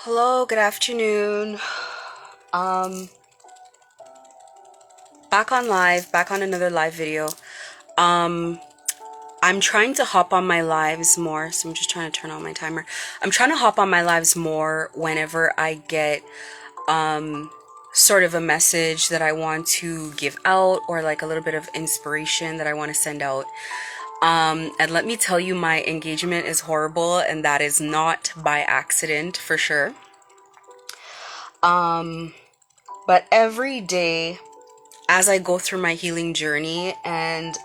Hello, good afternoon. Um, Back on live, back on another live video. Um, I'm trying to hop on my lives more, so I'm just trying to turn on my timer. I'm trying to hop on my lives more whenever I get sort of a message that I want to give out or like a little bit of inspiration that I want to send out. And let me tell you, my engagement is horrible, and that is not by accident for sure. Um, but every day as I go through my healing journey, and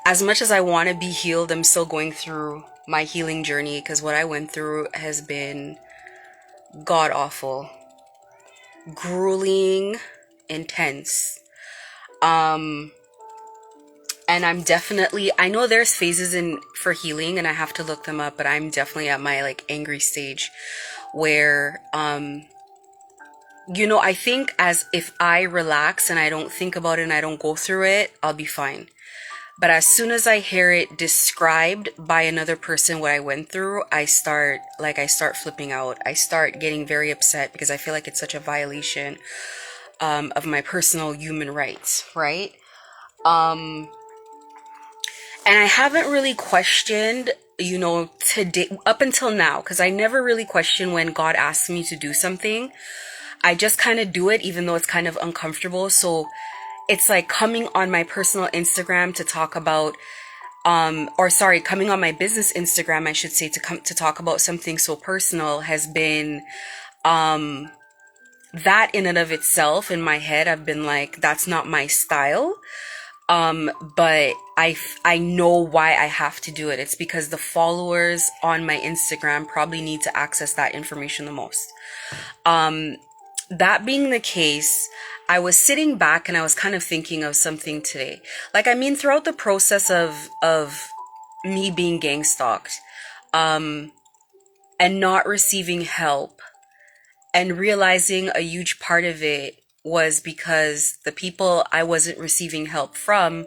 as much as I want to be healed, I'm still going through my healing journey because what I went through has been god awful, grueling, intense. Um, and I know there's phases in for healing and I have to look them up, but I'm definitely at my like angry stage where, I think as if I relax and I don't think about it and I don't go through it, I'll be fine. But as soon as I hear it described by another person what I went through, I start flipping out. I start getting very upset because I feel like it's such a violation of my personal human rights, right? Um, and I haven't really questioned, today up until now, because I never really question when God asks me to do something. I just kind of do it, even though it's kind of uncomfortable. So it's like coming on my personal Instagram to talk about coming on my business Instagram, I should say, to talk about something so personal has been um that in and of itself. In my head, I've been like, that's not my style. But I know why I have to do it. It's because the followers on my Instagram probably need to access that information the most. um that being the case, I was sitting back and I was kind of thinking of something today. Like, I mean, throughout the process of me being gang stalked, um, and not receiving help, and realizing a huge part of it was because the people I wasn't receiving help from,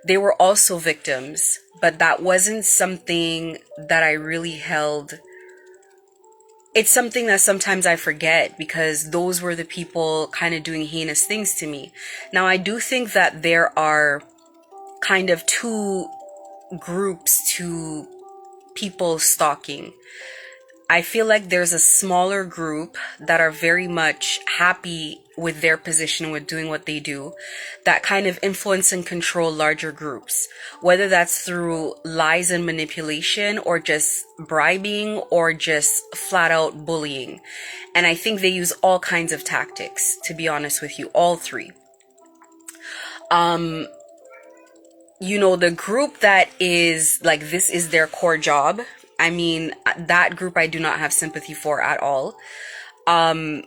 they were also victims, but that wasn't something that I really held. It's something that sometimes I forget because those were the people kind of doing heinous things to me. Now, I do think that there are kind of two groups to people stalking. I feel like there's a smaller group that are very much happy with their position, with doing what they do, that kind of influence and control larger groups, whether that's through lies and manipulation or just bribing or just flat out bullying. And I think they use all kinds of tactics, to be honest with you, all three. Um, the group that is like, this is their core job. I mean, that group I do not have sympathy for at all. Um,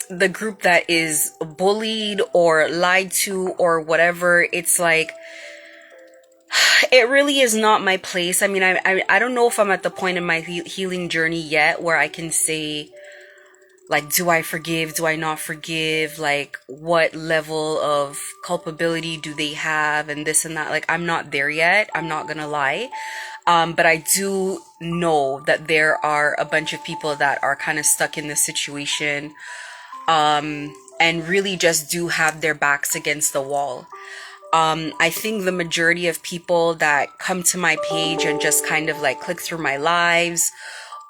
the group that is bullied or lied to or whatever, it's like, it really is not my place. I mean, I don't know if I'm at the point in my healing journey yet where I can say, like, do I forgive? Do I not forgive? Like, what level of culpability do they have? And this and that. Like, I'm not there yet. I'm not gonna lie. But I do know that there are a bunch of people that are kind of stuck in this situation, and really just do have their backs against the wall. I think the majority of people that come to my page and just kind of like click through my lives,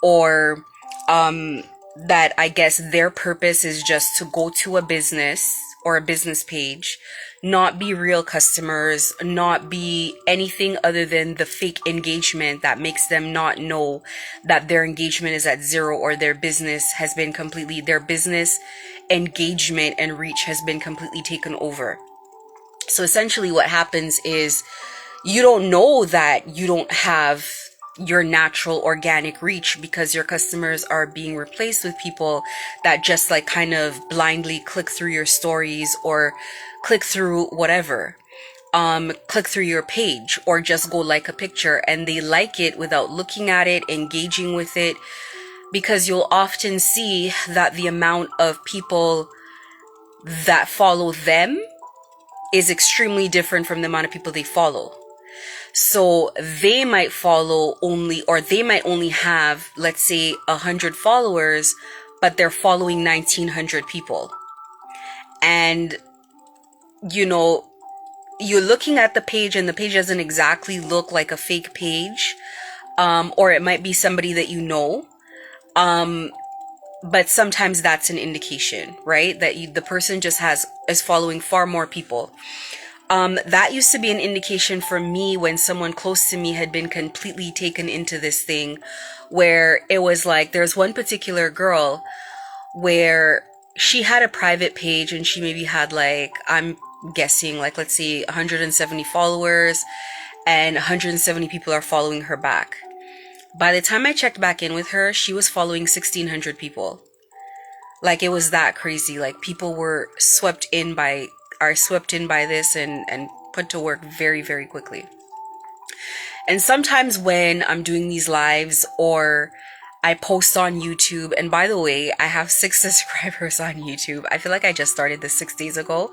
or that I guess their purpose is just to go to a business or a business page, not be real customers, not be anything other than the fake engagement that makes them not know that their engagement is at zero, or their business engagement and reach has been completely taken over. So essentially what happens is, you don't know that you don't have your natural organic reach because your customers are being replaced with people that just like kind of blindly click through your stories or click through whatever, click through your page or just go like a picture, and they like it without looking at it, engaging with it, because you'll often see that the amount of people that follow them is extremely different from the amount of people they follow. So they might follow only, or they might only have, let's say, 100 followers, but they're following 1,900 people. And, you know, you're looking at the page and the page doesn't exactly look like a fake page. Or it might be somebody that you know. But sometimes that's an indication, right? That the person just is following far more people. That used to be an indication for me when someone close to me had been completely taken into this thing, where it was like, there's one particular girl where she had a private page and she maybe had, like, I'm guessing, like, let's see, 170 followers, and 170 people are following her back. By the time I checked back in with her, she was following 1,600 people. Like, it was that crazy. Like, people were swept in by this and put to work very, very quickly. And sometimes when I'm doing these lives or I post on YouTube, and by the way, I have 6 subscribers on YouTube. I feel like I just started this 6 days ago.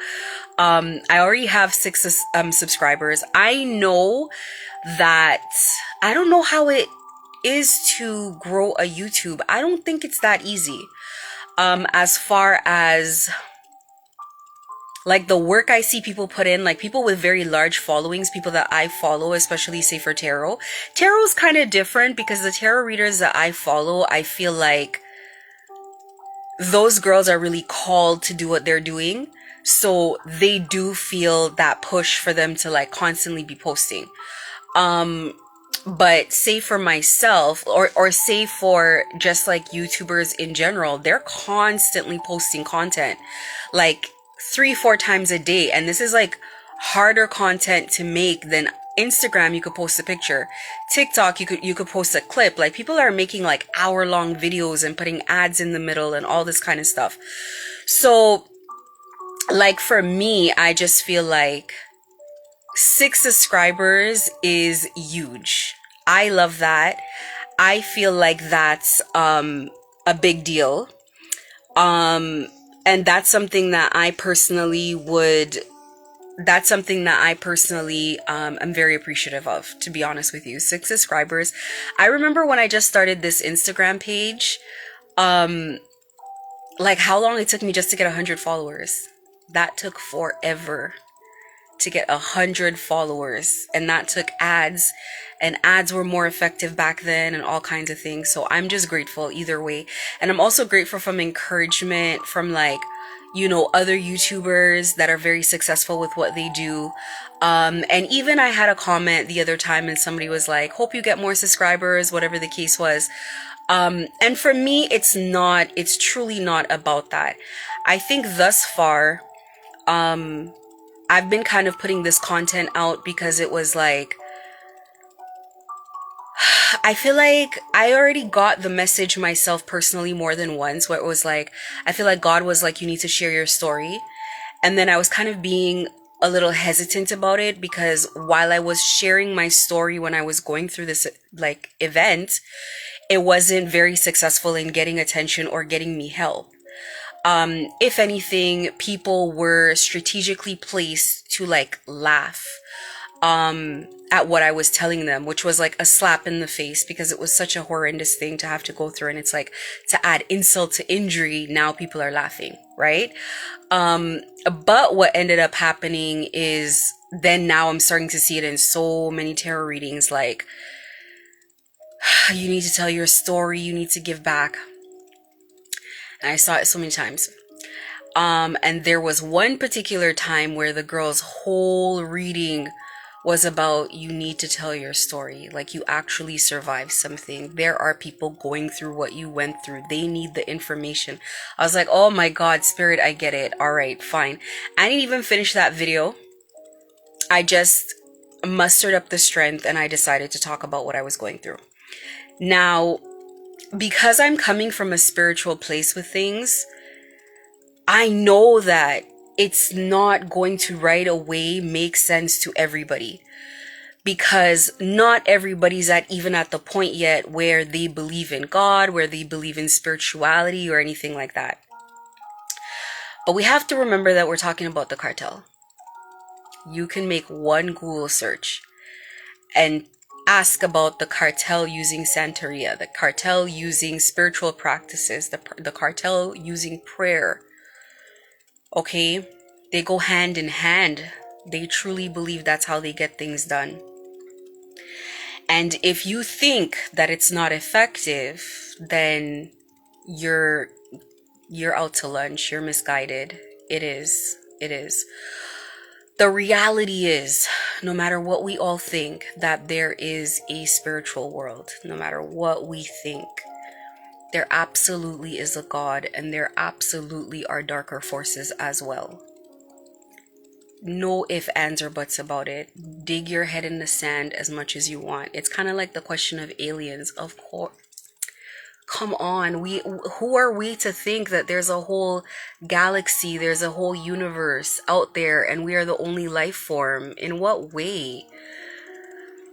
I already have 6 subscribers. I know that I don't know how it is to grow a YouTube. I don't think it's that easy. As far as like the work I see people put in, like people with very large followings, people that I follow, especially say for tarot. Tarot's kind of different because the tarot readers that I follow, I feel like those girls are really called to do what they're doing. So they do feel that push for them to like constantly be posting. But say for myself, or say for just like YouTubers in general, they're constantly posting content like 3-4 times a day. And this is like harder content to make than Instagram. You could post a picture. TikTok, you could post a clip. Like, people are making like hour-long videos and putting ads in the middle and all this kind of stuff. So like for me, I just feel like 6 subscribers is huge. I love that. I feel like that's a big deal. And that's something that I personally am very appreciative of, to be honest with you. 6 subscribers. I remember when I just started this Instagram page, like how long it took me just to get 100 followers. That took forever to get 100 followers, and that took ads, and ads were more effective back then and all kinds of things. So I'm just grateful either way. And I'm also grateful from encouragement from like, you know, other YouTubers that are very successful with what they do. And even I had a comment the other time and somebody was like, hope you get more subscribers, whatever the case was. And for me, it's truly not about that. I think thus far, I've been kind of putting this content out because it was like, I feel like I already got the message myself personally more than once, where it was like, I feel like God was like, you need to share your story. And then I was kind of being a little hesitant about it because while I was sharing my story when I was going through this like event, it wasn't very successful in getting attention or getting me help. If anything, people were strategically placed to like laugh at what I was telling them, which was like a slap in the face because it was such a horrendous thing to have to go through. And it's like, to add insult to injury, now people are laughing, right? But what ended up happening is then now I'm starting to see it in so many tarot readings, like, you need to tell your story, you need to give back. And I saw it so many times. And there was one particular time where the girl's whole reading was about, you need to tell your story. Like, you actually survived something. There are people going through what you went through. They need the information. I was like, oh my God, Spirit, I get it. All right, fine. I didn't even finish that video. I just mustered up the strength and I decided to talk about what I was going through. Now, because I'm coming from a spiritual place with things, I know that it's not going to right away make sense to everybody, because not everybody's even at the point yet where they believe in God, where they believe in spirituality or anything like that. But we have to remember that we're talking about the cartel. You can make one Google search and ask about the cartel using Santeria, the cartel using spiritual practices, the cartel using prayer. Okay? They go hand in hand. They truly believe that's how they get things done. And if you think that it's not effective, then you're out to lunch. You're misguided. It is. It is. The reality is, no matter what we all think, that there is a spiritual world. No matter what we think, there absolutely is a God, and there absolutely are darker forces as well. No ifs, ands, or buts about it. Dig your head in the sand as much as you want. It's kind of like the question of aliens. Of course, come on, who are we to think that there's a whole galaxy, there's a whole universe out there, and we are the only life form? In what way?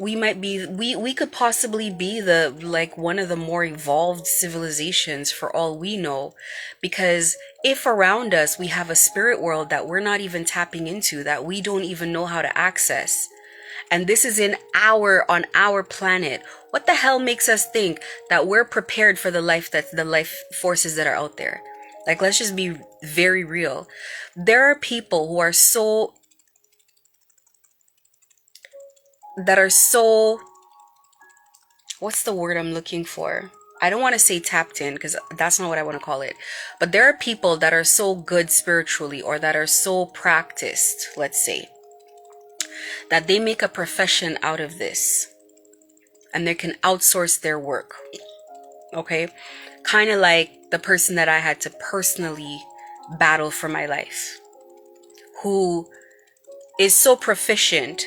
We might be, we could possibly be the, like, one of the more evolved civilizations for all we know, because if around us we have a spirit world that we're not even tapping into, that we don't even know how to access, and this is on our planet, what the hell makes us think that we're prepared for the life forces that are out there? Like, let's just be very real. There are people who are so what's the word I'm looking for? I don't want to say tapped in, because that's not what I want to call it. But there are people that are so good spiritually, or that are so practiced, let's say, that they make a profession out of this, and they can outsource their work. Okay? Kind of like the person that I had to personally battle for my life, who is so proficient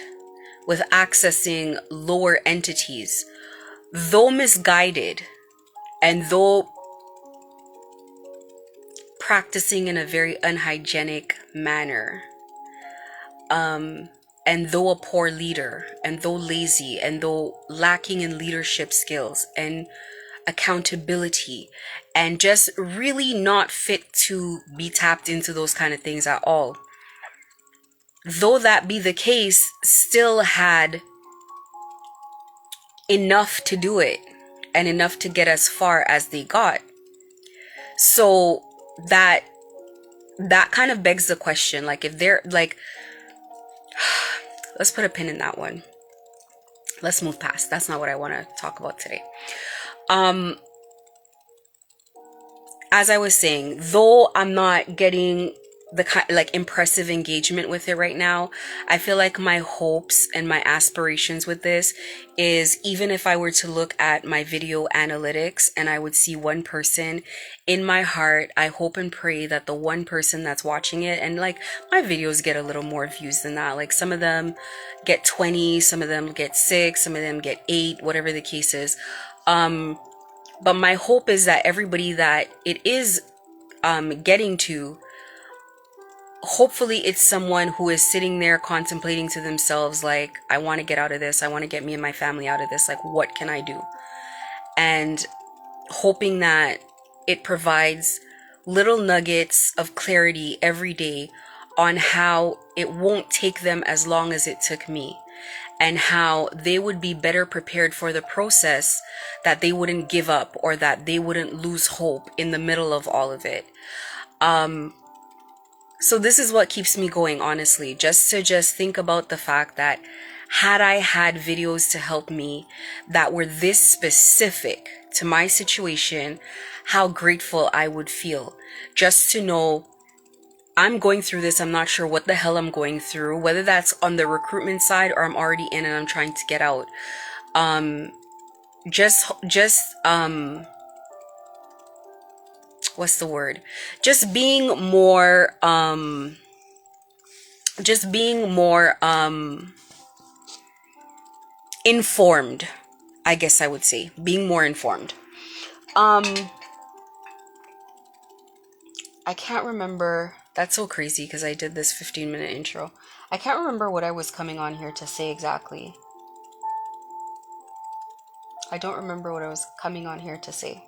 with accessing lower entities, though misguided, and though practicing in a very unhygienic manner, and though a poor leader, and though lazy, and though lacking in leadership skills and accountability, and just really not fit to be tapped into those kind of things at all, though that be the case, still had enough to do it, and enough to get as far as they got. So that kind of begs the question, like, if they're like, let's put a pin in that one. Let's move past. That's not what I want to talk about today. As I was saying, though I'm not getting the kind, like, impressive engagement with it right now, I feel like my hopes and my aspirations with this is, even if I were to look at my video analytics and I would see one person, in my heart, I hope and pray that the one person that's watching it, and like, my videos get a little more views than that. Like, some of them get 20, some of them get 6, some of them get 8, whatever the case is. But my hope is that everybody that it is getting to, hopefully it's someone who is sitting there contemplating to themselves, like, I want to get out of this. I want to get me and my family out of this. Like, what can I do? And hoping that it provides little nuggets of clarity every day on how it won't take them as long as it took me, and how they would be better prepared for the process, that they wouldn't give up, or that they wouldn't lose hope in the middle of all of it. So this is what keeps me going, honestly, just think about the fact that, had I had videos to help me that were this specific to my situation, how grateful I would feel just to know I'm going through this. I'm not sure what the hell I'm going through, whether that's on the recruitment side or I'm already in and I'm trying to get out. What's the word? Just being more, informed, I guess I would say. Being more informed. I can't remember. That's so crazy, because I did this 15-minute intro. I can't remember what I was coming on here to say exactly. I don't remember what I was coming on here to say.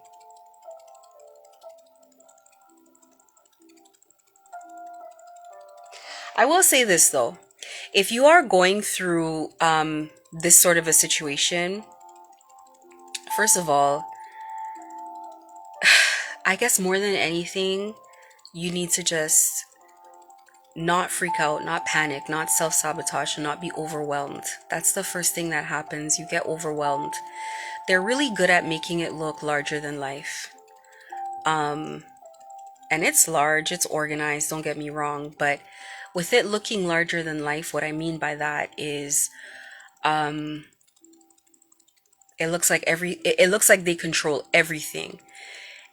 I will say this though. if you are going through this sort of a situation, first of all, I guess more than anything, you need to just not freak out, not panic, not self-sabotage, and not be overwhelmed. That's the first thing that happens. You get overwhelmed. They're really good at making it look larger than life. And it's large, it's organized, don't get me wrong, but with it looking larger than life, what I mean by that is it looks like it looks like they control everything.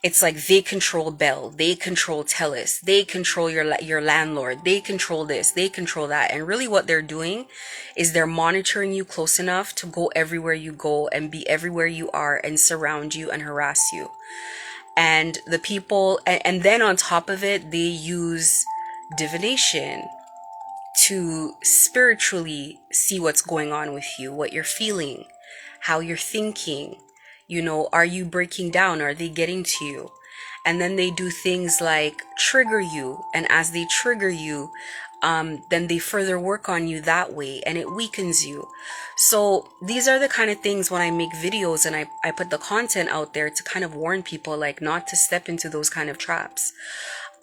It's like they control Bell, they control Telus, they control your landlord, they control this, they control that. And really what they're doing is they're monitoring you close enough to go everywhere you go and be everywhere you are and surround you and harass you. And the people, and then on top of it, they use divination to spiritually see what's going on with you, what you're feeling, how you're thinking. Are you breaking down? Are they getting to you? And then they do things like trigger you. And as they trigger you, then they further work on you that way, and it weakens you. So these are the kind of things when I make videos and I put the content out there to kind of warn people, like, not to step into those kind of traps.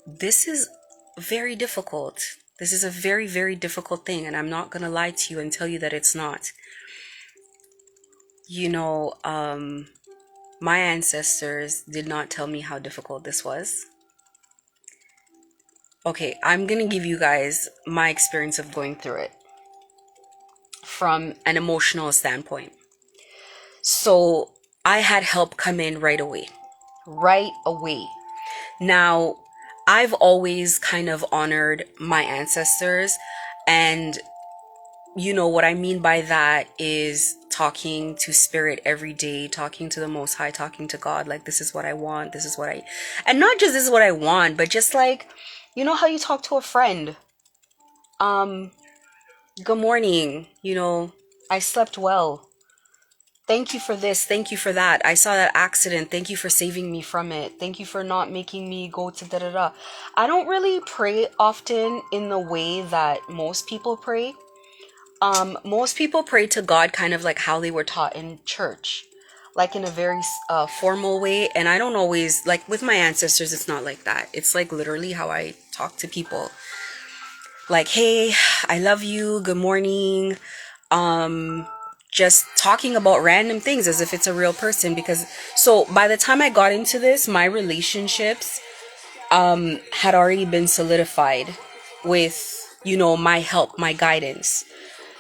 This is very difficult. This is a very, very difficult thing. And I'm not going to lie to you and tell you that it's not. My ancestors did not tell me how difficult this was. Okay, I'm gonna give you guys my experience of going through it from an emotional standpoint. So I had help come in right away. Right away. Now, I've always kind of honored my ancestors, and what I mean by that is talking to spirit every day, talking to the Most High, talking to God, like, this is what I want, this is what and not just this is what I want, but just like, how you talk to a friend. Good morning, I slept well. Thank you for this, thank you for that. I saw that accident, thank you for saving me from it. Thank you for not making me go to da-da-da. I don't really pray often in the way that most people pray. Most people pray to God kind of like how they were taught in church, like in a very formal way. And I don't always, like with my ancestors, it's not like that. It's like literally how I talk to people. Like, hey, I love you, good morning. Just talking about random things as if it's a real person. So by the time I got into this, my relationships had already been solidified with, my help, my guidance.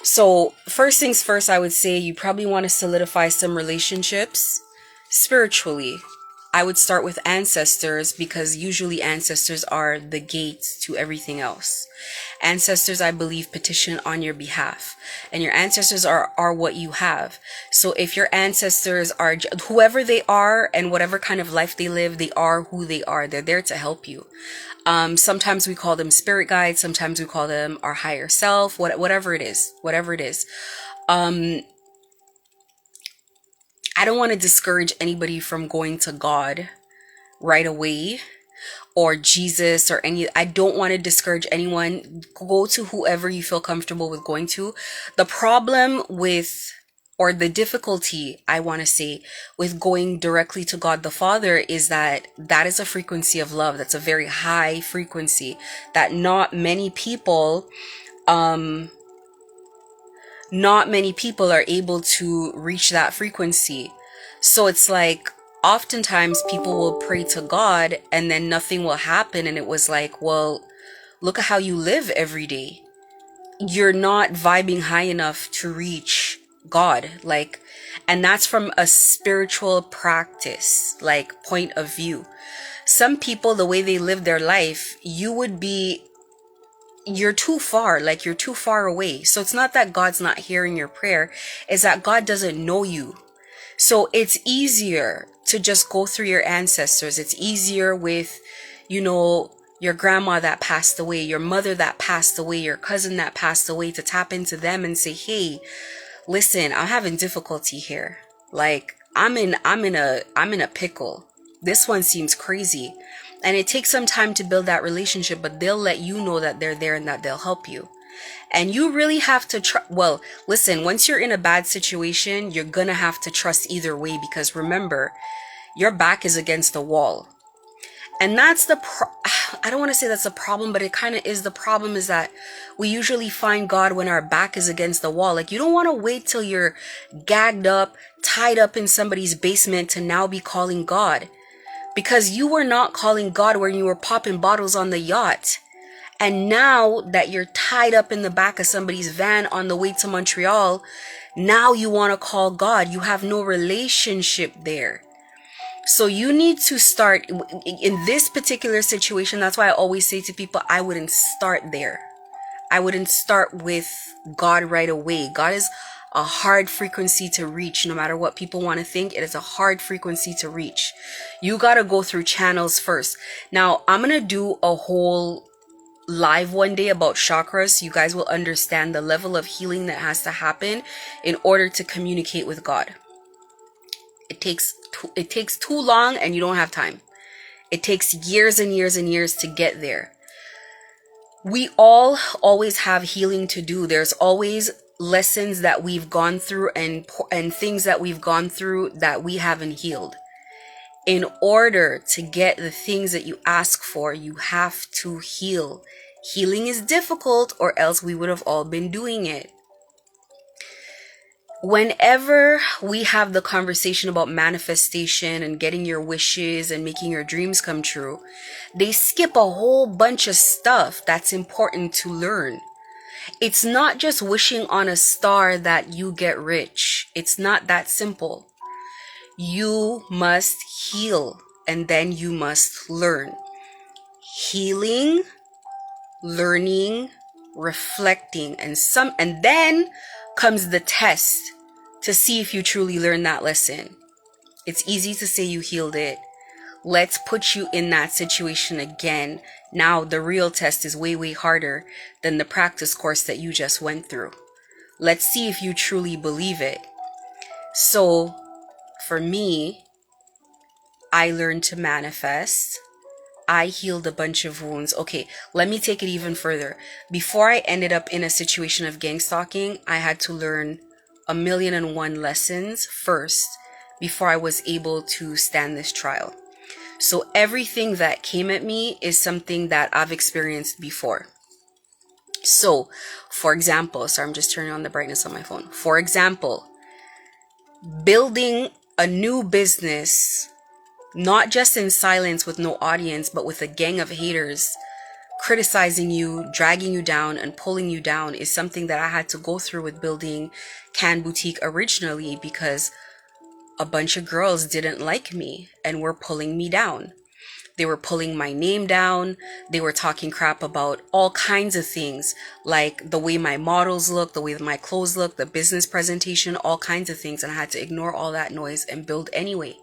So first things first, I would say you probably want to solidify some relationships spiritually. I would start with ancestors, because usually ancestors are the gates to everything else. Ancestors, I believe, petition on your behalf, and your ancestors are what you have. So if your ancestors are whoever they are and whatever kind of life they live, they are who they are. They're there to help you. Sometimes we call them spirit guides. Sometimes we call them our higher self, whatever it is. I don't want to discourage anybody from going to God right away, or Jesus, or I don't want to discourage anyone. Go to whoever you feel comfortable with going to. The problem with, or the difficulty, I want to say, with going directly to God the Father is that is a frequency of love. That's a very high frequency that not many people are able to reach that frequency. So it's like, oftentimes people will pray to God and then nothing will happen. And it was like, well, look at how you live every day. You're not vibing high enough to reach God. And that's from a spiritual practice, point of view. Some people, the way they live their life, you're too far, you're too far away. So it's not that God's not hearing your prayer, it's that God doesn't know you. So it's easier to just go through your ancestors. It's easier with, your grandma that passed away, your mother that passed away, your cousin that passed away, to tap into them and say, hey, listen, I'm having difficulty here. I'm in a pickle. This one seems crazy. And it takes some time to build that relationship, but they'll let you know that they're there and that they'll help you. And you really have to well, listen, once you're in a bad situation, you're gonna have to trust either way, because remember, your back is against the wall. And that's I don't want to say that's a problem, but it kind of is. The problem is that we usually find God when our back is against the wall. Like, you don't want to wait till you're gagged up, tied up in somebody's basement to now be calling God. Because you were not calling God when you were popping bottles on the yacht. And now that you're tied up in the back of somebody's van on the way to Montreal, now you want to call God. You have no relationship there. So you need to start in this particular situation. That's why I always say to people, I wouldn't start there. I wouldn't start with God right away. God is a hard frequency to reach. No matter what people want to think, it is a hard frequency to reach. You got to go through channels first. Now, I'm going to do a whole live one day about chakras, so you guys will understand the level of healing that has to happen in order to communicate with God. It takes too long, and you don't have time. It takes years and years and years to get there. We all always have healing to do. There's always lessons that we've gone through and things that we've gone through that we haven't healed. In order to get the things that you ask for, you have to heal. Healing is difficult, or else we would have all been doing it. Whenever we have the conversation about manifestation and getting your wishes and making your dreams come true, they skip a whole bunch of stuff that's important to learn. It's not just wishing on a star that you get rich. It's not that simple. You must heal, and then you must learn. Healing, learning, reflecting, and then comes the test to see if you truly learned that lesson. It's easy to say you healed it. Let's put you in that situation again. Now the real test is way, way harder than the practice course that you just went through. Let's see if you truly believe it. So for me, I learned to manifest. I healed a bunch of wounds. Okay, let me take it even further. Before I ended up in a situation of gang stalking, I had to learn 1,000,001 lessons first before I was able to stand this trial. So everything that came at me is something that I've experienced before. So, for example, sorry, I'm just turning on the brightness on my phone. For example, building a new business, not just in silence with no audience, but with a gang of haters criticizing you, dragging you down, and pulling you down, is something that I had to go through with building Can Boutique originally, because a bunch of girls didn't like me and were pulling me down. They were pulling my name down. They were talking crap about all kinds of things, like the way my models look, the way my clothes look, the business presentation, all kinds of things. And I had to ignore all that noise and build anyway.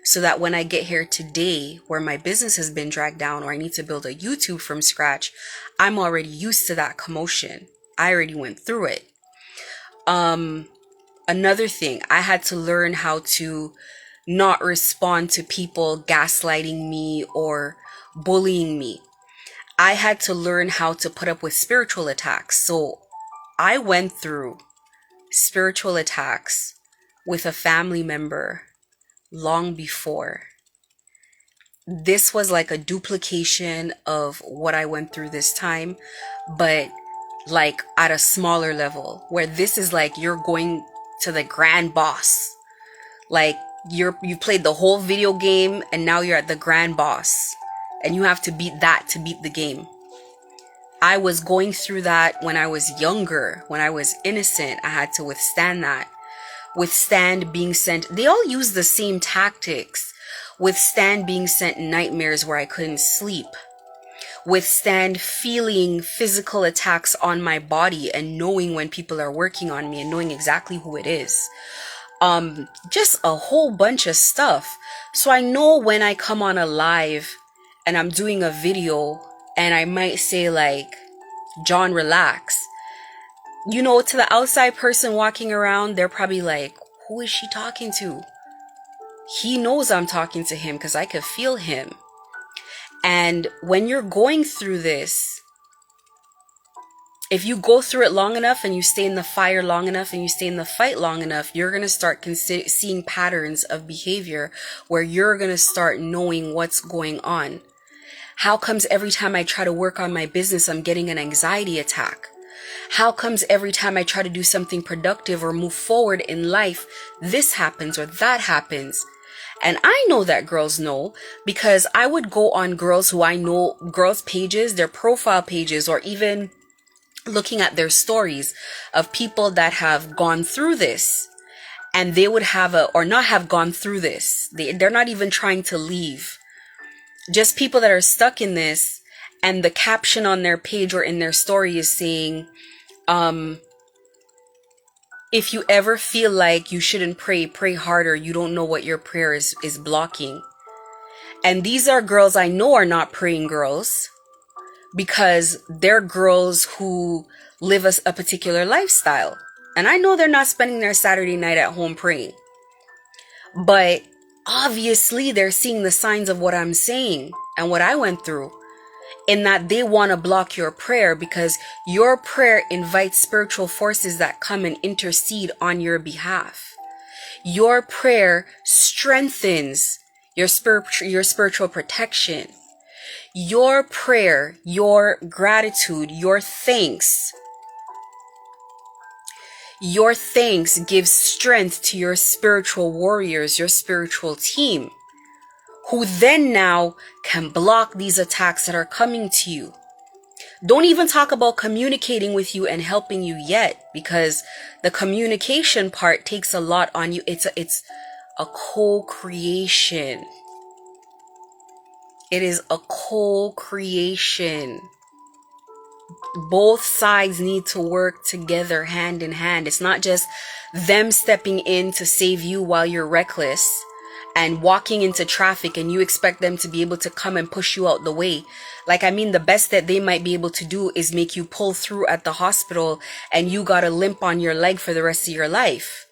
So that when I get here today, where my business has been dragged down, or I need to build a YouTube from scratch, I'm already used to that commotion. I already went through it. Another thing, I had to learn how to not respond to people gaslighting me or bullying me. I had to learn how to put up with spiritual attacks. So I went through spiritual attacks with a family member long before. This was like a duplication of what I went through this time, but like at a smaller level, where this is like you're going to the grand boss. Like you played the whole video game and now you're at the grand boss and you have to beat that to beat the game. I was going through that when I was younger, when I was innocent. I had to withstand that. Withstand being sent. They all use the same tactics. Withstand being sent nightmares where I couldn't sleep. Withstand feeling physical attacks on my body and knowing when people are working on me and knowing exactly who it is. Just a whole bunch of stuff. So I know when I come on a live and I'm doing a video and I might say like, John, relax. You know, to the outside person walking around, they're probably like, who is she talking to? He knows I'm talking to him because I could feel him. And when you're going through this, If you go through it long enough and you stay in the fire long enough and you stay in the fight long enough, you're going to start seeing patterns of behavior where you're going to start knowing what's going on. How comes every time I try to work on my business, I'm getting an anxiety attack? How comes every time I try to do something productive or move forward in life, this happens or that happens? And I know that girls know, because I would go on girls who I know, girls' pages, their profile pages, or even looking at their stories of people that have gone through this, and they would have or not have gone through this. They're not even trying to leave. Just people that are stuck in this, and the caption on their page or in their story is saying, if you ever feel like you shouldn't pray, pray harder. You don't know what your prayer is blocking. And these are girls I know are not praying girls, because they're girls who live a particular lifestyle. And I know they're not spending their Saturday night at home praying. But obviously they're seeing the signs of what I'm saying and what I went through, in that they want to block your prayer, because your prayer invites spiritual forces that come and intercede on your behalf. Your prayer strengthens your spiritual protection. Your prayer, your gratitude, your thanks gives strength to your spiritual warriors, your spiritual team, who then now can block these attacks that are coming to you. Don't even talk about communicating with you and helping you yet, because the communication part takes a lot on you. It's a co-creation. It is a co-creation. Both sides need to work together hand in hand. It's not just them stepping in to save you while you're reckless and walking into traffic and you expect them to be able to come and push you out the way. Like, I mean, the best that they might be able to do is make you pull through at the hospital and you got a limp on your leg for the rest of your life.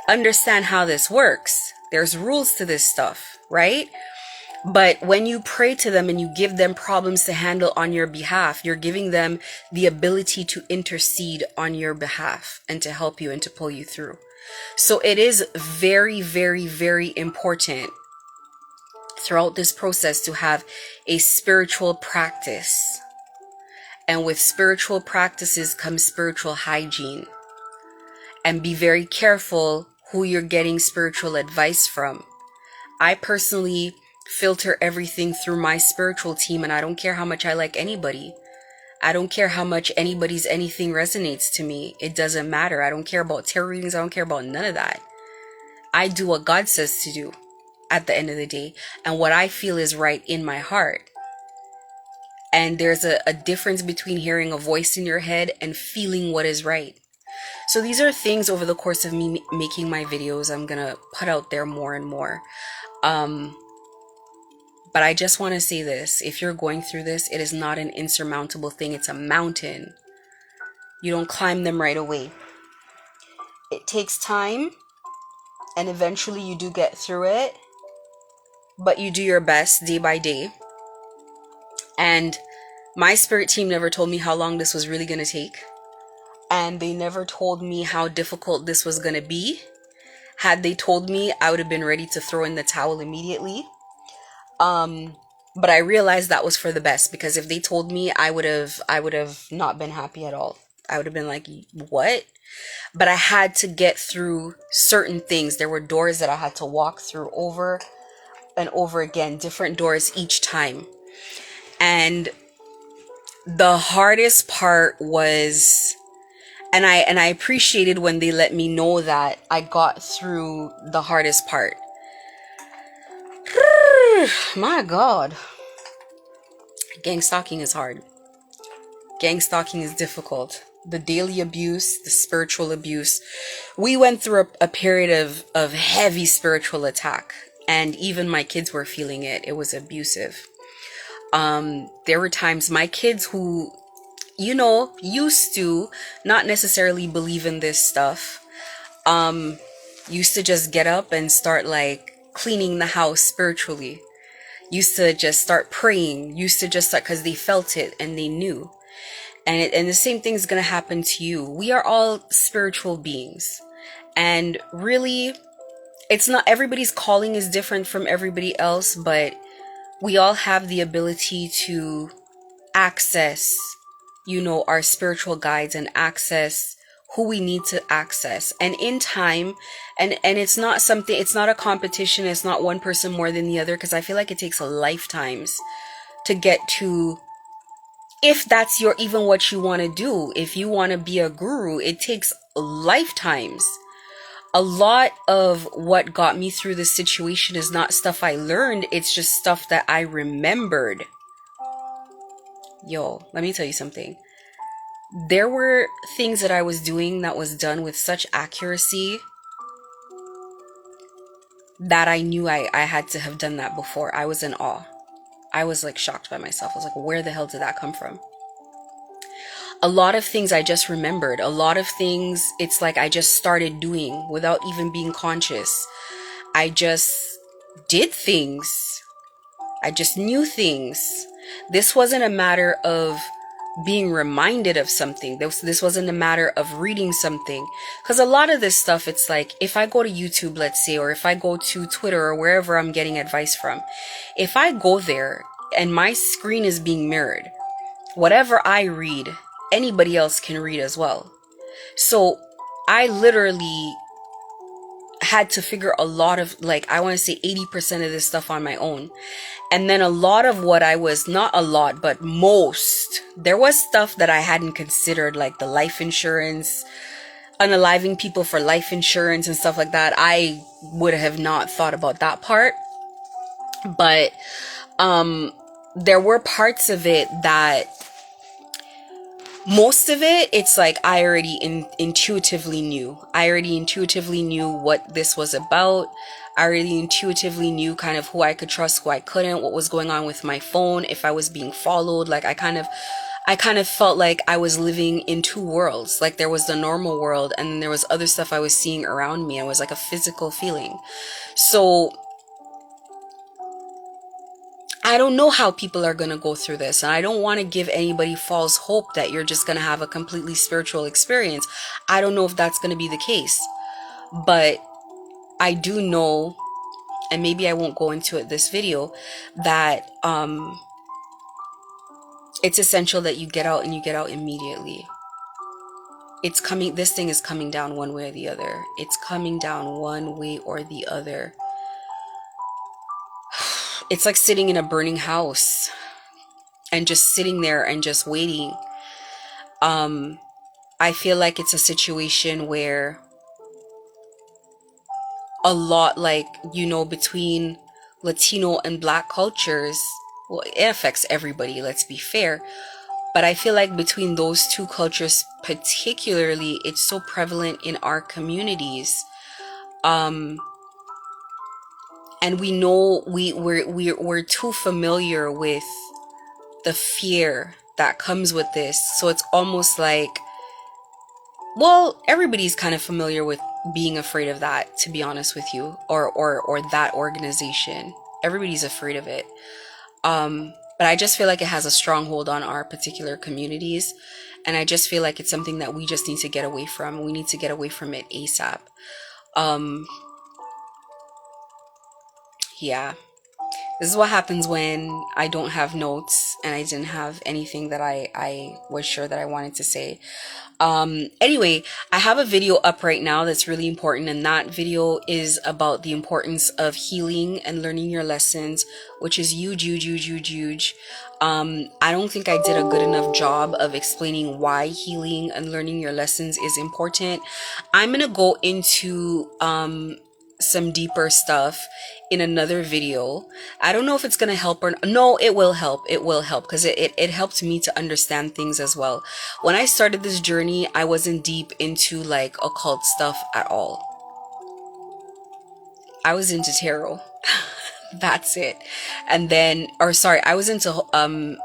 Understand how this works. There's rules to this stuff, right? But when you pray to them and you give them problems to handle on your behalf, you're giving them the ability to intercede on your behalf and to help you and to pull you through. So it is very, very, very important throughout this process to have a spiritual practice. And with spiritual practices comes spiritual hygiene. And be very careful who you're getting spiritual advice from. I personally filter everything through my spiritual team, and I don't care how much I like anybody. I don't care how much anybody's anything resonates to me. It doesn't matter. I don't care about tarot readings. I don't care about none of that. I do what God says to do at the end of the day, and what I feel is right in my heart. And there's a difference between hearing a voice in your head and feeling what is right. So these are things over the course of me making my videos I'm gonna put out there more and more. But I just want to say this. If you're going through this, it is not an insurmountable thing. It's a mountain. You don't climb them right away. It takes time, and eventually you do get through it. But you do your best day by day. And my spirit team never told me how long this was really going to take. And they never told me how difficult this was going to be. Had they told me, I would have been ready to throw in the towel immediately. But I realized that was for the best, because if they told me, I would have not been happy at all. I would have been like, what? But I had to get through certain things. There were doors that I had to walk through over and over again, different doors each time. And the hardest part was, and I appreciated when they let me know that I got through the hardest part. My God. Gang stalking is hard. Gang stalking is difficult. The daily abuse, the spiritual abuse. We went through a period of heavy spiritual attack. And even my kids were feeling it. It was abusive. There were times my kids who, used to not necessarily believe in this stuff, used to just get up and start like cleaning the house spiritually. Used to just start praying. Used to just start, because they felt it and they knew. And the same thing is going to happen to you. We are all spiritual beings. And really, it's not, everybody's calling is different from everybody else, but we all have the ability to access, our spiritual guides and access who we need to access. And in time, and it's not something, it's not a competition, it's not one person more than the other, because I feel like it takes lifetimes to get to, if that's your even what you want to do. If you want to be a guru, it takes lifetimes. A lot of what got me through this situation is not stuff I learned, it's just stuff that I remembered. Yo, let me tell you something. There were things that I was doing that was done with such accuracy that I knew I had to have done that before. I was in awe. I was like shocked by myself. I was like, where the hell did that come from? A lot of things I just remembered. A lot of things, it's like I just started doing without even being conscious. I just did things. I just knew things. This wasn't a matter of being reminded of something. This wasn't a matter of reading something. Because a lot of this stuff, it's like, if I go to YouTube, let's say, or if I go to Twitter or wherever I'm getting advice from, if I go there and my screen is being mirrored, whatever I read, anybody else can read as well. So I literally had to figure a lot of, like, I want to say 80% of this stuff on my own. And then a lot of what I was, not a lot, but most, there was stuff that I hadn't considered, like the life insurance, unaliving people for life insurance and stuff like that. I would have not thought about that part. But there were parts of it that, most of it, it's like I already intuitively knew. I already intuitively knew what this was about. I already intuitively knew kind of who I could trust, who I couldn't, what was going on with my phone, if I was being followed. Like I kind of felt like I was living in two worlds. Like there was the normal world and then there was other stuff I was seeing around me. It was like a physical feeling. So I don't know how people are going to go through this, and I don't want to give anybody false hope that you're just going to have a completely spiritual experience. I don't know if that's going to be the case, but I do know, and maybe I won't go into it this video, that it's essential that you get out, and you get out immediately. It's coming, this thing is coming down one way or the other. It's coming down one way or the other. It's like sitting in a burning house and just sitting there and just waiting. I feel like it's a situation where a lot, like, between Latino and Black cultures, well, it affects everybody, let's be fair. But I feel like between those two cultures particularly, it's so prevalent in our communities. And we know we're too familiar with the fear that comes with this. So it's almost like, well, everybody's kind of familiar with being afraid of that, to be honest with you, or that organization. Everybody's afraid of it. But I just feel like it has a stronghold on our particular communities. And I just feel like it's something that we just need to get away from. We need to get away from it ASAP. Yeah. This is what happens when I don't have notes and I didn't have anything that I was sure that I wanted to say. Anyway, I have a video up right now that's really important, and that video is about the importance of healing and learning your lessons, which is huge. I don't think I did a good enough job of explaining why healing and learning your lessons is important. I'm gonna go into some deeper stuff in another video. I don't know if it's gonna help or no. It will help. It will help because it helped me to understand things as well. When I started this journey, I wasn't deep into like occult stuff at all. I was into tarot. That's it. And then, or sorry, I was into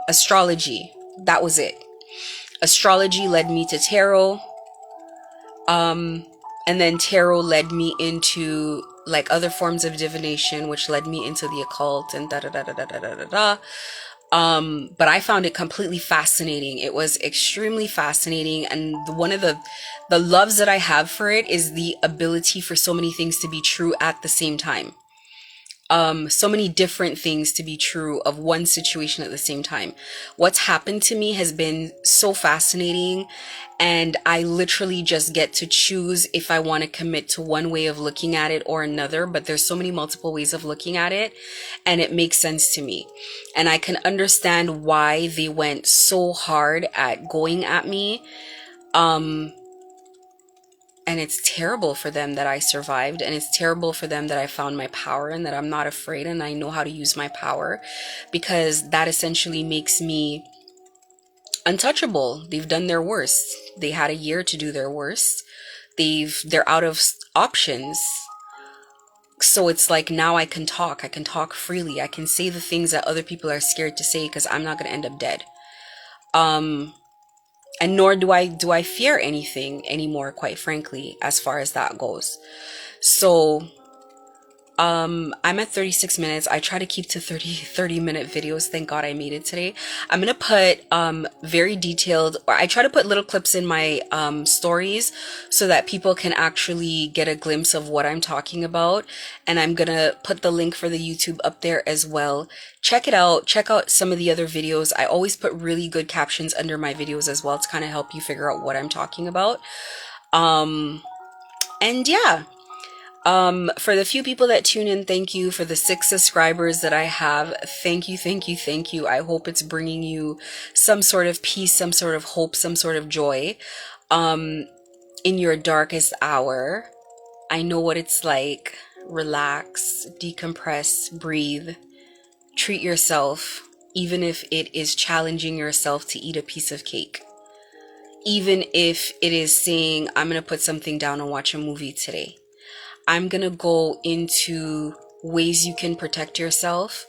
astrology. That was it. Astrology led me to tarot. And then tarot led me into like other forms of divination, which led me into the occult and da da da da da da da da. But I found it completely fascinating. It was extremely fascinating. And one of the loves that I have for it is the ability for so many things to be true at the same time. So many different things to be true of one situation at the same time. What's happened to me has been so fascinating, and I literally just get to choose if I want to commit to one way of looking at it or another, but there's so many multiple ways of looking at it, and it makes sense to me. And I can understand why they went so hard at going at me. Um, and it's terrible for them that I survived, and it's terrible for them that I found my power and that I'm not afraid and I know how to use my power, because that essentially makes me untouchable. They've done their worst. They had a year to do their worst. They're out of options. So it's like now I can talk. I can talk freely. I can say the things that other people are scared to say because I'm not going to end up dead. And nor do I fear anything anymore, quite frankly, as far as that goes. So I'm at 36 minutes. I try to keep to 30-minute videos. Thank God I made it today. I'm gonna put very detailed, or I try to put little clips in my stories so that people can actually get a glimpse of what I'm talking about. And I'm gonna put the link for the YouTube up there as well. Check it out. Check out some of the other videos. I always put really good captions under my videos as well to kind of help you figure out what I'm talking about. And yeah. For the few people that tune in, thank you. For the 6 subscribers that I have, thank you, thank you, thank you. I hope it's bringing you some sort of peace, some sort of hope, some sort of joy, in your darkest hour. I know what it's like. Relax, decompress, breathe, treat yourself, even if it is challenging yourself to eat a piece of cake. Even if it is saying, I'm going to put something down and watch a movie today. I'm going to go into ways you can protect yourself.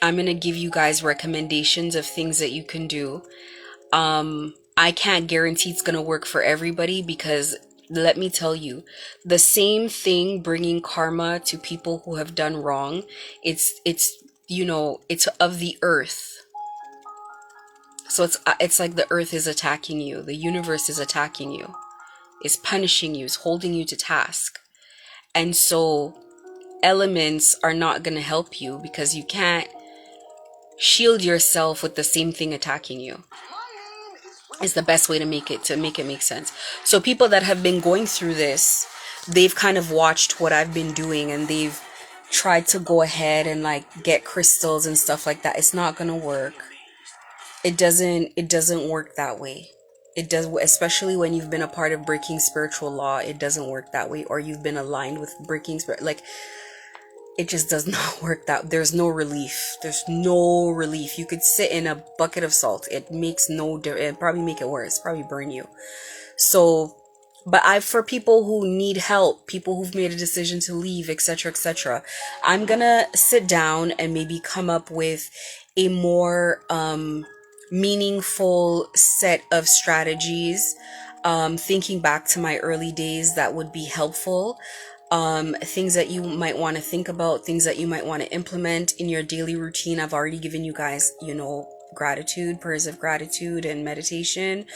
I'm going to give you guys recommendations of things that you can do. I can't guarantee it's going to work for everybody, because let me tell you, the same thing bringing karma to people who have done wrong, it's it's of the earth. So it's like the earth is attacking you. The universe is attacking you. Is punishing you, is holding you to task. And so elements are not going to help you, because you can't shield yourself with the same thing attacking you. Is the best way to make it make sense. So people that have been going through this, they've kind of watched what I've been doing, and they've tried to go ahead and like get crystals and stuff like that. It's not going to work. It doesn't work that way. It does, especially when you've been a part of breaking spiritual law. It doesn't work that way. Or you've been aligned with breaking spirit, like, it just does not work that. There's no relief. There's no relief. You could sit in a bucket of salt. It makes no difference. It probably make it worse. Probably burn you. So, but for people who need help, people who've made a decision to leave, etc., etc., I'm gonna sit down and maybe come up with a more meaningful set of strategies, thinking back to my early days, that would be helpful. Things that you might want to think about, things that you might want to implement in your daily routine. I've already given you guys, gratitude, prayers of gratitude, and meditation.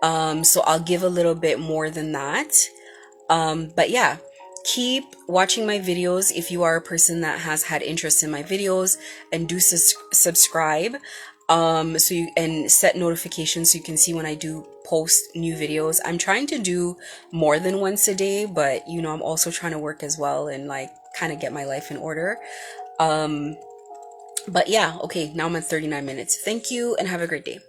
So I'll give a little bit more than that. But yeah, keep watching my videos if you are a person that has had interest in my videos, and do subscribe. So you and set notifications so you can see when I do post new videos. I'm trying to do more than once a day, but I'm also trying to work as well and like kind of get my life in order. But yeah, okay, now I'm at 39 minutes. Thank you and have a great day.